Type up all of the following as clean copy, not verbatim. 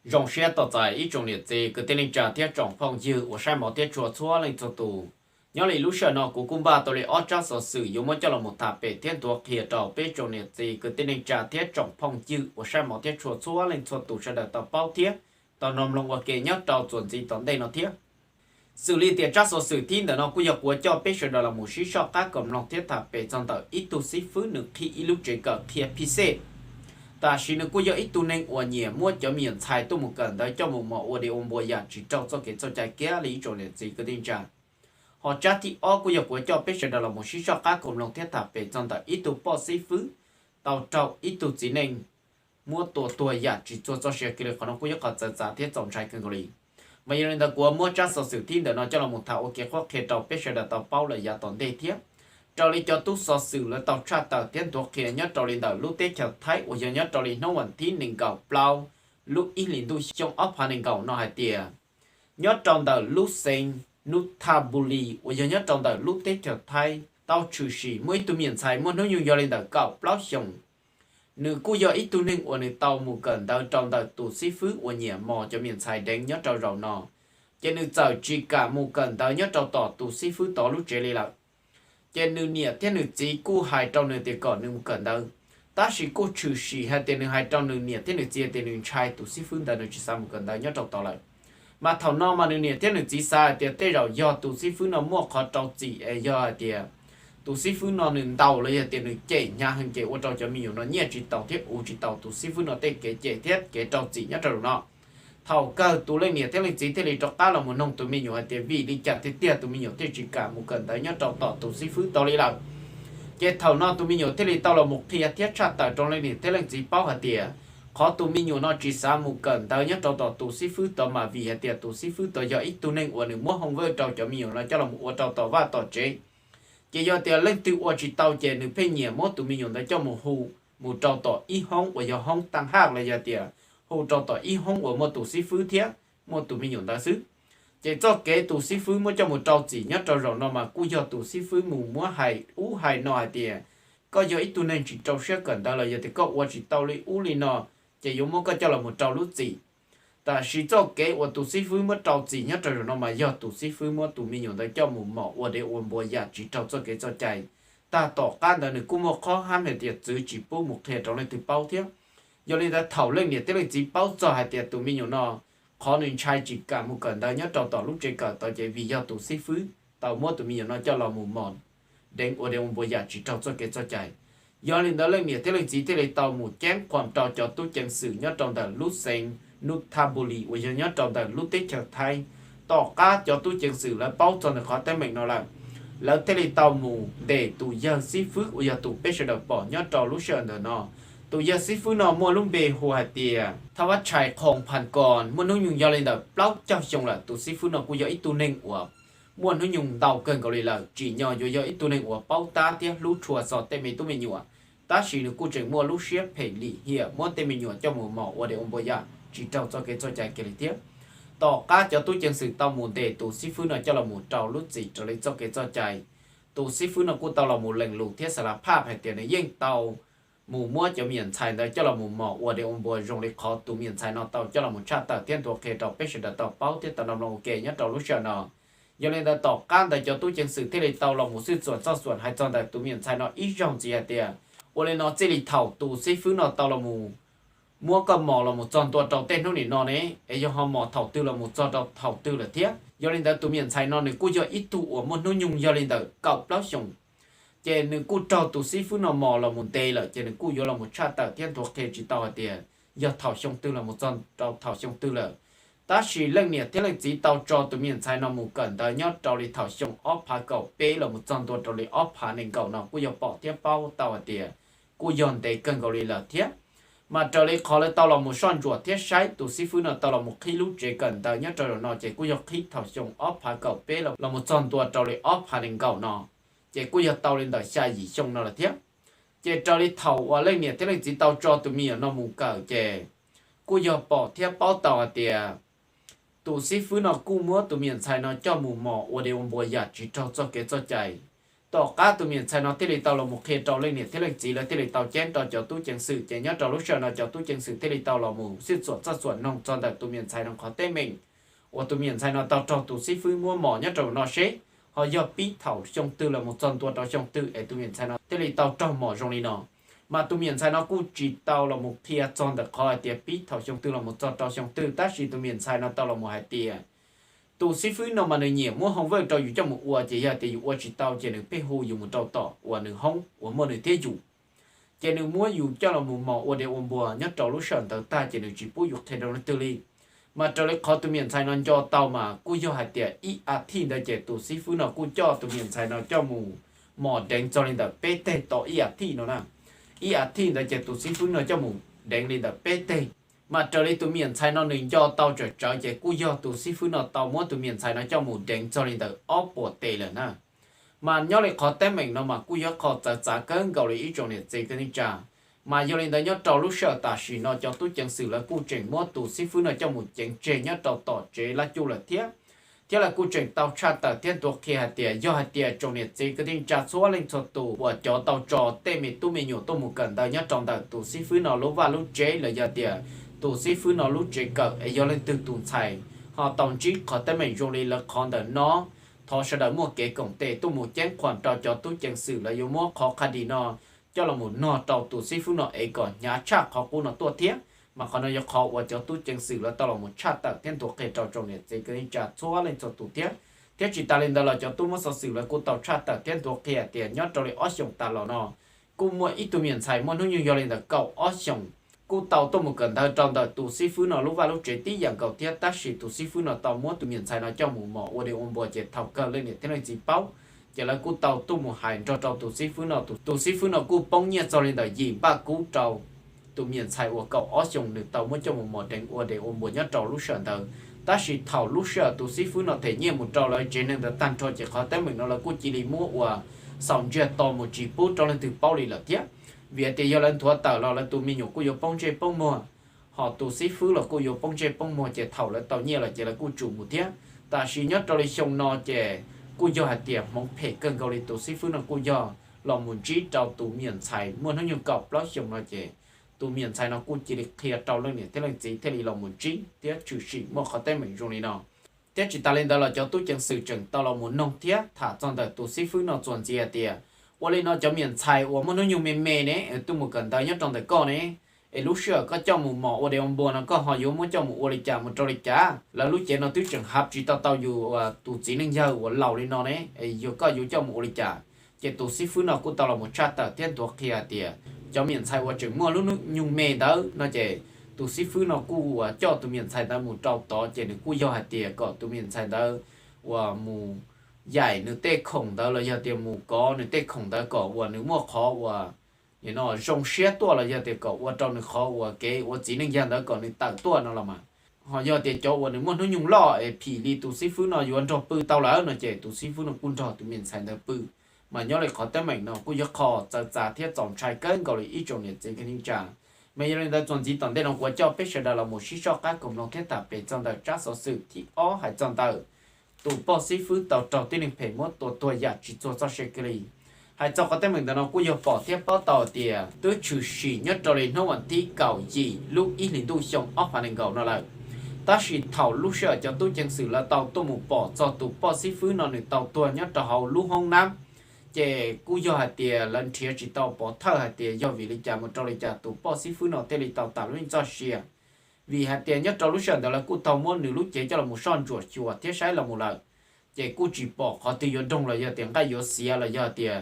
rong xe tỏ tại ít trong liệt gì cứ tên linh trả thiết trọng phong dư của sai mỏ thiết chùa xóa lên cho tù nhớ lại lúc sợ nó của cung ba tôi lại ót cho sở sử dụng mới cho là một tháp bể thiên thuộc hiện trò bể trong liệt gì cứ tên linh trả thiết trọng phong dư của sai mỏ thiết chùa xóa lên cho tù sẽ đợt tàu bao thiết tàu nằm lòng vào kề nhất trò chuẩn gì tóm đây nó thiết xử lý tiền trả sở sử thiên để nó quy hoạch của cho bể sẽ là một sĩ so các cầm lòng thiết tháp bể trong tàu ít tu sĩ phứ nước khi ít lúc chế cờ thiết pc ta chỉ nó cũng có ít tu nên ở nhà mua cho miền菜都một cần tới cho một mỏ ở đây ôm bùa giả chỉ cho cái cho trái kia lý cho nên gì cái tình trạng họ trả thì ở cũng có cho biết là một số các cộng đồng thiết tháp về trong ta ít tu bỏ sĩ phứ tàu trâu ít tu chỉ nên mua tua giả chỉ cho sẽ cái nó cũng có giá thiết trong trái cái lý mà giờ này của mua trả sở sự thiên để nó cho là một thảo ok khoác hệ tàu biết là tàu bao là giả toàn đề thiết trò lý cho tu so sự là tàu tra tàu tiến thuộc khi nhớ trò lý đầu lúc tết chợt thấy ở giờ nhớ trò lý nông vận thiên nền cầu plau lúc ít liền tu trong ấp hà nền cầu nó hai tia nhớ trong đầu lúc sinh lúc tabuli ở giờ nhớ trong đầu lúc tết chợt thấy tàu trừ sĩ mới tu miền xài muốn nói nhiều giờ lên đầu cầu plau xong nữ cô giờ ít tu nên ở nơi tàu mù cần tàu trong đầu tu sĩ phước ở nhà mò cho miền xài đến nhớ trò rầu nọ cho nên giờ chỉ cả mù cần tàu nhớ trò tỏ tu sĩ phước tỏ lúc chế lên lại trên nửa nhiệt thiên nửa chỉ cú hai trong nửa tiền còn nửa cần đâu ta chỉ cú trừ sĩ hai tiền nửa hai trong nửa nhiệt thiên nửa chỉ tiền nửa trai tụ sĩ phương ta nửa chỉ sao một cần đâu nhớ trọc tỏ lại mà thầu no mà nửa nhiệt thiên nửa chỉ sai tiền tê rồi do tụ sĩ phương nó mua khó trọc chỉ do tiền tụ sĩ phương nó nửa tàu lấy tiền nửa chế nhà hàng chế ô trọc cho mình nó nhẹ chỉ tàu thiết u chỉ tàu tụ sĩ phương nó tê kế chế thiết kế trọc chỉ nhớ trọc nó thầu cơ tụ lên nhiệt thiên nửa chỉ thế này trọc ta là một nông tụ mình nhiều tiền vì đi chặt thế tiền tụ mình nhiều thế chỉ cả một cần đâu nhớ trọc tỏ tụ sĩ phương tàu lấy lại cái thầu nó tụi mình nhiều thế này tao là một thiên thiết chặt tại trong này thế là chỉ bao hạt tiền khó tụi mình nhiều nó chỉ sao một cần tao nhất tao tụ sĩ phứ tao mà vì hạt tiền tụ sĩ phứ tao giờ ít tụi nên ở nửa mua không vơi tao cho mình nhiều là cho là một tao và tao chế chỉ do tiền lên từ ở chỉ tao chế nửa phê nhiều mỗi tụi mình nhiều là cho một hù một tao ít hông và giờ hông tăng hàng là giờ tiền hù tao ít hông ở một tụ sĩ phứ thiết một tụi mình nhiều ta xứ chỉ cho cái tụ sĩ phứ mới cho một trâu chỉ nhất trâu rồi nó mà cú giờ tụ sĩ phứ mù múa hài ú hài nọ hài tiền có giờ ít tụ nên chỉ trâu sẽ cần đó là giờ thì có qua chỉ tàu li ú li nọ chỉ dùng một cái cho là một trâu lút gì ta chỉ cho cái qua tụ sĩ phứ mới trâu chỉ nhất trâu rồi nó mà giờ tụ sĩ phứ mới tụ mình dùng tới cho một mỏ qua để ôn bùa giả chỉ trâu cho cái cho chạy ta tỏ can đó nữa cũng một khó ham hệ tiền giữ chỉ bố một thể trong này từ bao thiếu giờ này ta thảo lên nhiệt thế là chỉ bao giờ hài tiền tụ mình dùng nọ khó nên trai chỉ cả một cần đâu nhớ trò tỏ lúc chơi cờ tỏ chạy vì do tụ sĩ phứ tàu mua tụi mình nó cho lò mù mòn đến ở đây một bộ giả chỉ trò cho cái cho chạy do nên đó lên nhiệt thế là chỉ thế là tàu một chén khoảng trò cho tôi chân sử nhớ trong tờ lúc sen lúc tabuli ở nhớ trong tờ lúc tết chờ thay tỏ cá cho tôi chân sử là bao cho nó khó tới mình nó làm lớn thế là tàu mù để tụ giờ sĩ phước ở giờ tụ bé sẽ được bỏ nhớ trò lúc sợ nó tụ giờ sĩ phước nó mua lúc bề hồ hạt tiềnถ้าว่าชายของพันก่อนมันนุ่งยุงยาเลยเด้อเปล่าเจ้าชงละตุซีฟูนกูยาอีตัวนึงอวบมวนนุ่งยุงเต่าเกินก็เลยละจีญอยยอีตัวนึงอวบเป้าตาเตี้ยรู้ชัวสอดเต็มตัวไม่ยัวตาสีนึกูจึงมัวรู้เชียเพลีเฮียมัวเต็มไม่ยัวเจ้าหมูหมอว่าเดี๋ยวอมบยาจีเจ้าเจ้าเกจ้าใจเกลิเตี้ยต่อก้าเจ้าตู้จังสือเต่าหมูเดตุซีฟูนเจ้าละหมูเจ้ารู้จีเจ้าเลยเจ้าเกจ้าใจตุซีฟูนกูเต่าละหมูเหล่งลูกเทียสารภาพให้เตี้ยในยิ่งเต่าหมู่มั่วจะมีอันใช่เลยเจ้าเราหมู่หมอว่าเดี๋ยวอมบัวรงเลยขอตัวมีอันใช่นอเต่าเจ้าเราหมู่ชาติเตี้ยนตัวเคต่อเป็ดเต่าเป้าที่ตอนนำลงเกยเนี่ยต่อรู้เชียนอยังเลยต่อการแต่เจ้าตู้จังสื่อที่เลยเต่าเราหมู่ซื้อส่วนเจ้าส่วนให้จอนแต่ตัวมีอันใช่นออีจงจีเตียว่าเลยนอเจลิเท่าตัวซีฟื้นนอเต่าเราหมู่มั่วก็หมอเราหมู่จอนตัวเต่าเต้นเท่านี้นอเนี่ยไอ้ยังหอหมอเท่าตื้อเราหมู่จอนเท่าตื้อเลยเทียยังเลยแต่ตัวมีอันใช่นอเนี่ยกูจะอีตัวมันนุ่งยุงยังเลยแต่เก่าเปล่าชงchế nữ cô trâu tụ sĩ phú nó mò là một tê là chế nữ cô vô là một cha tạo thiên thuộc thể chỉ tàu tiền giờ thảo sông tư là một con trâu thảo sông tư là ta chỉ lên nhiệt thế là chỉ tàu trâu tụ miền trái nó một cần tới nhớ trâu đi thảo sông ốp phá cầu bê là một conตัวtrâu đi ốp phá nên cầu nó cô vô bỏ thiên bao tàu tiền cô dọn tê cần cầu đi là thiết mà trâu đi khó lấy tàu là một son chuột thiết sái tụ sĩ phú nó tàu là một khi lúc chế cần tới nhớ trâu nó chế cô vô khi thảo sông ốp phá cầu bê là một conตัวtrâu đi ốp phá nên cầu nó chế cú giờ tàu lên đời xa gì xong nó là thế chế cho đi thầu và lên nhiệt thế là chỉ tàu cho tụi mình nó mù cờ chế cú giờ bỏ theo bao tàu tiền tụ sĩ phứ nó cú múa tụi mình xài nó cho mù mỏ và đều bùa giặt chỉ cho cái cho chạy tỏ cá tụ miền Sài nó thế tàu là một khi tàu lên nhiệt thế là chỉ là thế tàu chén tàu cho tu chân sự chén nhớ tàu lúc sau nó cho tu chân sự thế tàu là một xuyên suốt sát suốt nông cho tại tụ miền Sài nó khó tê mình ở tụ miền Sài nó tàu cho tụ sĩ phu mua mỏ nhớ tàu nó xế họ do bí thảo trong tư là một chân tua tàu trong tư ở tụ miền Sài nó thế tàu trong mỏ trong đi nó mà tụ miền Sài nó cũng chỉ tàu là một khi chọn được khỏi tiền bí thảo trong tư là một chân tàu trong tư ta chỉ tụ miền Sài nó tàu là một hai tiền tụ sĩ phu nó mà người nhiều mua không với tàuอยู่trong một ua chỉ là thì ua chỉ tàu chỉ được phê hồ dùng một tàu tỏ ua được không ua mua được thế chủ chỉ được mua dùng cho là một mỏ ua để ôm bùa nhất tàu lúc sờn tàu ta chỉ được chỉ bố dục thay đâu nó tư li mà tàu lấy khó tụ miền Sài nó cho tàu mà cú cho hạt tiền ít thiên để chỉ tụ sĩ phu nó cú cho tụ miền Sài nó cho một mỏ đánh cho nên là bê tê tàu ít thiên nó nè ít thiên để chỉ tụ sĩ phu nó cho một đánh lên là bê tê mà trở lại tụ miền Sài nó nên do tàu trở về cú do tụ sĩ phu nó tàu mua tụ miền Sài nó cho một đánh cho nên là ốp bộ tê rồi nè mà nhớ lại khó tem mình nó mà cú do khó trả cơn cầu lại ít trong này gì cái trả mà do lên đó nhớ tàu lúc sợ ta chỉ nó cho tôi chẳng xử là cú trình mua tụ sĩ phu nó cho một chén chế nhớ tàu tỏ chế là chu là thiết thế là cú trình tàu cha tàu thiên tuộc khi hạt tiền do hạt tiền trong này gì cái trả số lên cho tụ và cho tàu trò tem mình tu mình nhiều tu một cần tàu nhớ trong tàu tụ sĩ phu nó lúc và lúc chế là do tiền tụ sĩ phu nó lúc chế cỡ ấy do lên từ tụ xài họ tổng chí khó tem mình dùng đi là con đỡ nó thọ sẽ đợi mua kế cổng tệ tu một chén khoản trò cho tu chẳng xử là yêu mua khó khăn đi nó cho là một nọ tàu tụ sĩ phu nó ấy còn nhà chắc khó cô nó tua thiết mà khó nó yêu khó và cho tu chẳng xử là tao là một chát tàu thiên thuộc hệ trò trong này chỉ cái trả số lên cho tụ thiết thiết chỉ ta lên đó là cho tu mua sở xử là cô tàu chát tàu thiên thuộc hệ tiền nhớ cho lại ót dùng ta là nó cô mua ít tu miền xài mua nó như do lên là cậu ót dùng cô tàu tôi một cần thơ trong đời tụ sĩ phu nó lúc và lúc chế tí dạng cầu tiết tác sĩ tụ sĩ phu nó tàu mua tụ miền xài nó cho một mỏ và để ôm bò chế thảo cơ lên để thế này chỉ báo chỉ là cô tàu tôi một hải cho tàu tụ sĩ phu nó tụ sĩ phu nó cô bông nhẹ cho lên đời gì ba cú tàu tụ miền xài và cậu ót dùng được tàu mua cho một mỏ đánh và để ôm bò nhớ tàu lúc sợ tàu tác sĩ thảo lúc sợ tụ sĩ phu nó thể nhiên một tàu lại chế nên là tan cho chỉ khó tới mình nó là cô chỉ đi mua và xong chưa tàu một chỉ bút cho lên từ bao lì là thiết vì thế giờ lên thua tàu là tụi mình nhủ cô yêu bông chơi bông mua họ tụ sĩ phứ là cô yêu bông chơi bông mua chỉ thầu là tàu nhẹ là chỉ là cô chủ một thế ta chỉ nhớ cho lấy xong nó chỉ cô yêu hạt tiền mong phê cân cầu lấy tụ sĩ phứ là cô yêu lòng muốn trí trao tụ miền xài muốn nó nhiều cọc đó xong nó chỉ tụ miền xài nó cô chỉ được thiệt trao lên này thế là gì thế là lòng muốn trí thế chủ sĩ mua khó tên mình trong này nào thế chỉ ta lên đó là cho tôi chẳng sự chừng tao là muốn nông thiết thả trong đời tụ sĩ phứ nó chuẩn gì tiền我哩那叫面菜，我们那用面面呢，都没跟到一种的搞呢。lúc xưa có cho một mỏ để ông bùa nó có họ yếu muốn cho một ô chả một trâu chả là lúc chế nó tuyết trường hợp chỉ tao tao dù tụ chỉ nên giờ của lầu đi nó đấy yếu có yếu cho một ô chả chế tụ sĩ phú nó cũng tao là một cha tao tiên thuộc kia tiền cho miền Sài và trường mua lúc nhung mê đó nó chế tụ sĩ phú nó cũng cho tụ miền Sài đó một trâu to chế được cũng do hạt tiền có tụ miền Sài đó và một dài nữa tê khổng đó là giờ tiền mù có nữa tê khổng đó có và nếu mua khó và you know rong xe tua là giờ tiền có và trong nữa khó và cái và chỉ nên giờ đó còn nữa tặng tua nó là mà họ giờ tiền cho và nếu mua nó nhung lo phì đi tụ sĩ phú nó yuan cho bự tao là nó chế tụ sĩ phú nó cũng cho tụ miền Sài nó bự mà nhớ lại khó tới mình nó cũng giờ khó trả thiết trọng trai cân gọi là ít trong này chỉ cái những trả bây giờ nên chọn chỉ tận đây nó của cho biết sẽ là một sĩ cho các cộng đồng thiết tập về trong đời trách số sự thì ó hay trong đời tụ bao sĩ phú tàu trâu tiên linh phải mất tuổi già chỉ cho sẽ cái hay cho có tên mình nó cũng yêu bỏ tiếp bao tàu tiền tôi chủ sĩ nhất cho nên nó vẫn tí cầu gì lúc ít liền tôi xong ốc phản ứng cầu nó lại ta chỉ thầu lúc sợ cho tôi chẳng xử là tàu tôi một bỏ cho tụ bao sĩ phú nó được tàu tôi nhất cho hậu lúc hôm năm chế cú do hạt tiền lần thiệt chỉ tàu bỏ thơ hạt tiền do vì lý trả một trâu lý trả tụ bao sĩ phú nó tên lý tàu tạo lên cho xìa vì hạt tiền nhất trong lúc sợ đó là cú tàu muốn nửa lúc chế cho là một son chuột chuột thiết sai là một lần chế cú chỉ bỏ họ từ yon đông là giờ tiền cái yo xia là giờ tiền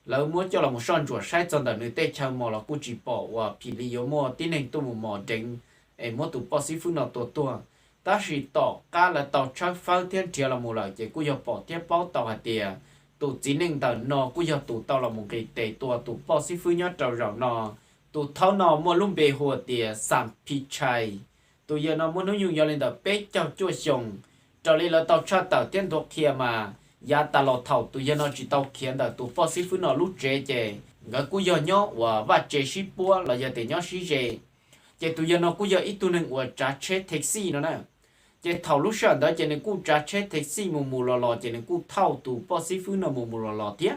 lỡ muốn cho là một son chuột sai trong đời người tây chơi mò là cú chỉ bỏ và phì li yo mò tin nên tôi một mò đánh mò tụ bao sĩ phú nó tua ta chỉ tỏ cá là tàu chơi pháo thiên chia là một lần chế cú yo bỏ tiếp bao tàu hạt tiền tụ chỉ nên tàu nó cú yo tụ tàu là một cái tệ tụ bao sĩ phú nhớ trâu rau nó tụ tháo nó mua lung bề hồ tiền sắm pi chai tụ giờ nó muốn nó dùng giờ lên đó bé cho chua sòng cho nên là tàu cha tàu tiên thuộc kia mà giá ta lọt thầu tụ giờ nó chỉ tàu kia đó tụ bao sĩ phú nó lúc chế chế cái cú giờ nhớ và chế ship bua là giờ tiền nhớ ship chế tụ giờ nó cú giờ ít tụ nên và trả chế taxi nó nè chế thầu lúc sau đó chế nên cú trả chế taxi mù mù lò chế nên cú thầu tụ bao sĩ phú nó mù mù lò tiếc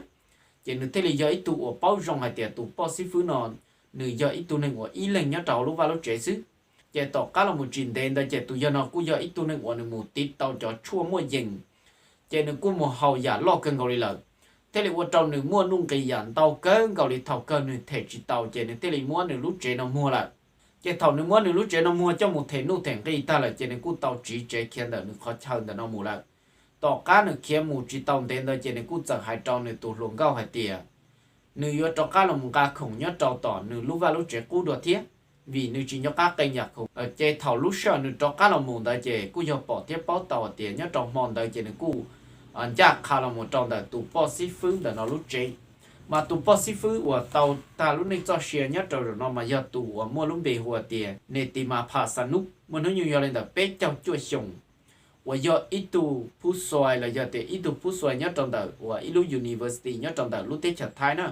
chỉ nửa thế là do ít tụ ở bao rong hay tiệt tụ bao xí phứ nó nửa do ít tụ nên ở ý lên nhớ trâu lúc vào lúc trẻ xứ chỉ tỏ cá là một trình đen đó chỉ tụ do nó cũng do ít tụ nên ở nửa một tít tàu cho chua mua dừng chỉ nửa cũng một hậu giả lo cơn cầu đi lợn thế là ở trong nửa mua nung cây dàn tàu cơn cầu đi thầu cơn nửa thể chỉ tàu chỉ nửa thế là mua nửa lúc trẻ nó mua lại chỉ thầu nửa mua nửa lúc trẻ nó mua cho một thể nụ thèn cây ta là chỉ nửa cũng tàu chỉ trẻ khiến đỡ nửa khó hơn đỡ nó mua lại tỏ cá nửa kia mù chỉ tàu đen đó chỉ nửa cũng chẳng hai trâu nửa tụ luồng cao hai tiệt nửa yo cho cá là một cá khổng nhớ trâu tỏ nửa lúc vào lúc trẻ cú đùa thiết vì nửa chỉ nhớ cá cây nhạc khổng ở chế thầu lúc sợ nửa cho cá là một đó chế cú yo bỏ thiết bao tàu tiền nhớ trâu mòn đó chế nửa cú anh chắc khá là một trâu đó tụ bỏ xí phứ đó nó lúc chế mà tụ bỏ xí phứ của tàu ta lúc này cho xe nhớ trâu rồi nó mà giờ tụ mua lúc bề hoa tiền nên tìm mà phá sản nút mà nó nhiều lên đó bé trong chuột sùng và do ít tu phú xoài là do ít tu phú xoài nhớ trong đời và ít lúc university nhớ trong đời lúc tết chặt thái nữa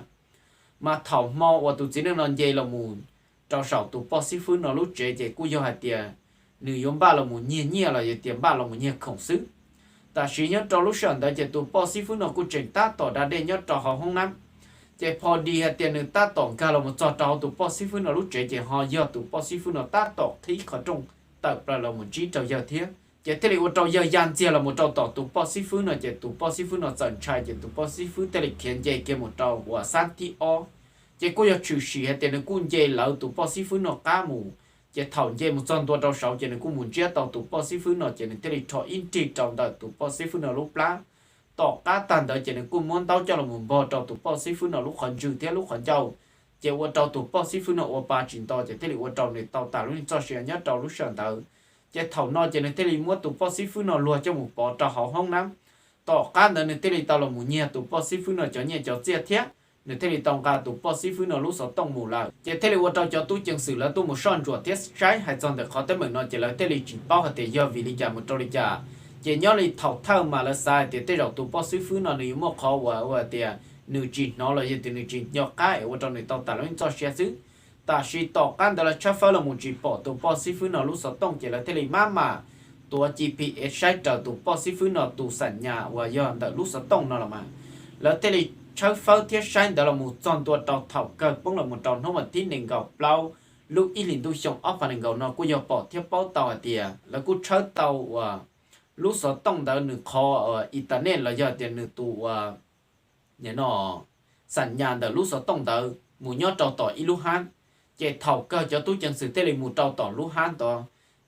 mà thầu mò và tụ chỉ nên làm gì là mù trao sầu tụ bỏ xí phứ nó lúc trẻ trẻ cú do hạt tiền nữ yếm ba là mù nhẹ nhẹ là do tiền ba là mù nhẹ khổng xứ ta chỉ nhớ trao lúc sờn đó trẻ tụ bỏ xí phứ nó cú chỉnh ta tỏ đã để nhớ trao họ không nắm trẻ phò đi hạt tiền nữ ta tỏ cả là một trò trao tụ bỏ xí phứ nó lúc trẻ trẻ họ do tụ bỏ xí phứ nó ta tỏ khí khó trong tập là một trí trao giờ thiết chỉ thế là một trâu giờ gian chia là một trâu tỏ tụ bao xí phứ nó chỉ tụ bao xí phứ nó dần trai chỉ tụ bao xí phứ thế là khiến dây kia một trâu và san ti o chỉ có giờ trừ sĩ hay tiền nó cũng dây lỡ tụ bao xí phứ nó cá mù chỉ thầu dây một trăm tua trâu sáu chỉ nó cũng muốn chia tàu tụ bao xí phứ nó chỉ nó thế là thọ in trị trâu đời tụ bao xí phứ nó lúc lá tỏ cá tàn đời chỉ nó cũng muốn tao cho là một bò trâu tụ bao xí phứ nó lúc khẩn trừ thế lúc khẩn trâu chỉ một trâu tụ bao xí phứ nó ở ba chín to chỉ thế là một trâu này tàu tả lúc cho xe nhớ trâu lúc sờn tàu chỉ thầu nó chỉ nên thế là mua tụ bao xí phứ nó lùa cho một bò trò hậu không lắm tỏ cá nữa nên thế là tao là một nhẹ tụ bao xí phứ nó cho nhẹ cho chia thiết nên thế là tao cả tụ bao xí phứ nó lúc sáu tông mù lại chỉ thế là我trao cho tu chân sử là tu một son chuột thiết trái hay chọn được khó tới mình nó chỉ là thế là chỉ bao hạt tiền do vì lý giải một trâu lý giải chỉ nhớ là thầu thao mà là sai thì thế rồi tụ bao xí phứ nó nếu mà khó và tiền nữ chỉ nó là gì thì nữ chỉ nhớ cái ở trong này tao tả nó cho xe xứ ta chỉ tỏ căn đó là chắc phải là một chỉ bỏ tụ bao xí phứ nó lúc sáu tông chỉ là thế là màตัว GPS ใช้เจอตัวป้อซิฟื้นอตัวสัญญาว่าย้อนแต่รู้สต้องนั่นละมาแล้วเทลิใช้เฝ้าเทียใช้แต่ละหมู่จอนตัวเต่าเท่าเกิดป้องละหมู่จอนทั้งหมดที่หนึ่งเก่าเปล่าลูกอีหลินตัวชงออฟหนึ่งเก่าเนาะกูยอปอเทียเป้าเต่าเตียแล้วกูใช้เต่าว่ารู้สต้องแต่หนึ่งคออินเทอร์เน็ตแล้วย้อนเตียหนึ่งตัวเนี่ยเนาะสัญญาณแต่รู้สต้องแต่หมู่ยอดเต่าต่ออีลูกฮันเจเท่าเกิดจะตู้จังสือเทลิหมู่เต่าต่อลูกฮันต่อ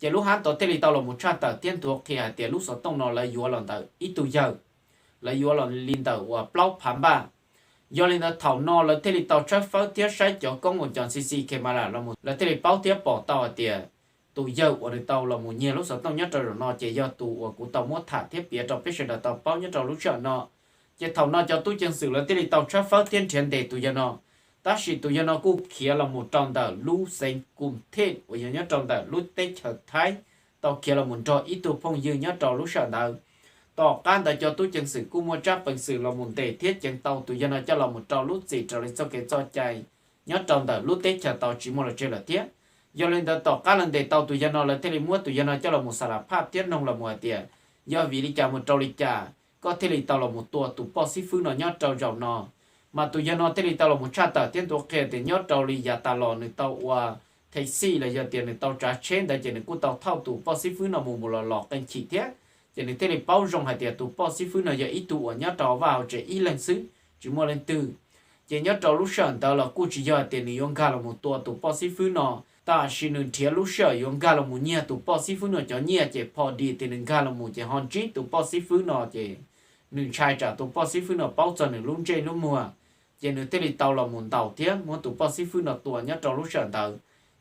chỉ lúc hắn tổ tây tàu là một cha tàu tiên thuộc thì tiền lúc sáu tông nó là yếu lần tàu ít tuổi giờ là yếu lần linh tàu và plau phàm ba do linh tàu thầu nó là tây tàu chấp pháo tiết sai cho công một chọn cc khi mà là một là tây bao tiết bỏ tàu tiền tuổi giờ của tàu là một nhiều lúc sáu tông nhất rồi nó chỉ do tụ của tàu muốn thả thiết biệt trong cái là tàu bao nhất trong lúc chọn nó chỉ thầu nó cho tôi chân sử là tây tàu chấp pháo tiên tiền để tuổi giờ nó ta chỉ tụi nó cũng kia là một trong tờ lũ sinh cùng thế của nhớ trong tờ lũ tết trở thái tao kia là một trò ít tụ phong dư nhớ trò lũ sợ tờ tao can tờ cho tôi chân sự cũng mua chấp bằng sự là một tề thiết chân tàu tụi nó cho là một trò lũ gì trở lại sau cái cho chạy nhớ trong tờ lũ tết trở tàu chỉ một là chơi là thiết do lên tờ tao can lần để tàu tụi nó là thế là mua tụi nó cho là một sản pháp thiết nông là một tiền do vì đi trả một trò đi trả có thể là tàu là một tua tụ bao xí phương nó nhớ trò rộng nó mà tụi nó thế thì tao là một cha tao tiền tuổi kia thì nhớ tao đi giờ tao lo nữa tao qua thấy xí là giờ tiền này tao trả trên để cho nên cũng tao thao tụ bao xí phứ nó một lọ lọ cái chi tiết cho nên thế thì bao rong hai tiền tụ bao xí phứ nó giờ ít tụ nhớ tao vào chỉ ít lên xứ chỉ mua lên từ chỉ nhớ tao lúc sờn tao là cũng chỉ giờ tiền này用cả là một tua tụ bao xí phứ nó ta chỉ nên thiệt lúc sờn用cả là một nhia tụ bao xí phứ nó cho nhia chỉ phò đi thì nên cả là một chỉ hòn chít tụ bao xí phứ nó chỉ nên trai trả tụ bao xí phứ nó bao giờ nên lúc trên lúc mua chỉ nếu thế thì tàu là một tàu tiếc muốn tụ bao xí phương là tua nhất trong lúc sờn tàu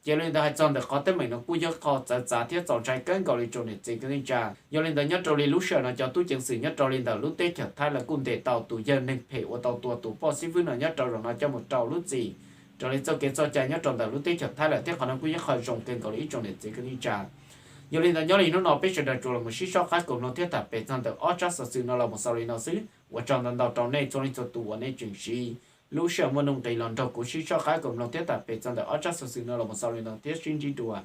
chỉ lên đây chọn được khó tới mình nó cũng nhớ khó giá thiết chọn trái cân gọi là chỗ này chỉ cái trả do lên đây nhất trong lúc sờn là cho tôi chứng sử nhất trong lên tàu lúc tết chợt thay là cung để tàu tụ dân nên phải ở tàu tua tụ bao xí phương là nhất trong rồi nó cho một tàu lúc gì cho lên cho cái cho trái nhất trong tàu lúc tết chợt thay là tiếc khó nó cũng nhớ khó dùng cân gọi là chỗ này chỉ cái trả do lên đây nhớ là nó biết sẽ được rồi một số số khác cũng nó thiết tập về trong tàu ở trong sự nó là một sau nó xứ và trong tàu trong này cho nên cho tụ ở đây chừng gì lúc sau mà nông tây lần đầu của sĩ cho cái cùng nó tiếp tập về trong đó ở trong sự nó là một sau này nó tiếp sinh chi đùa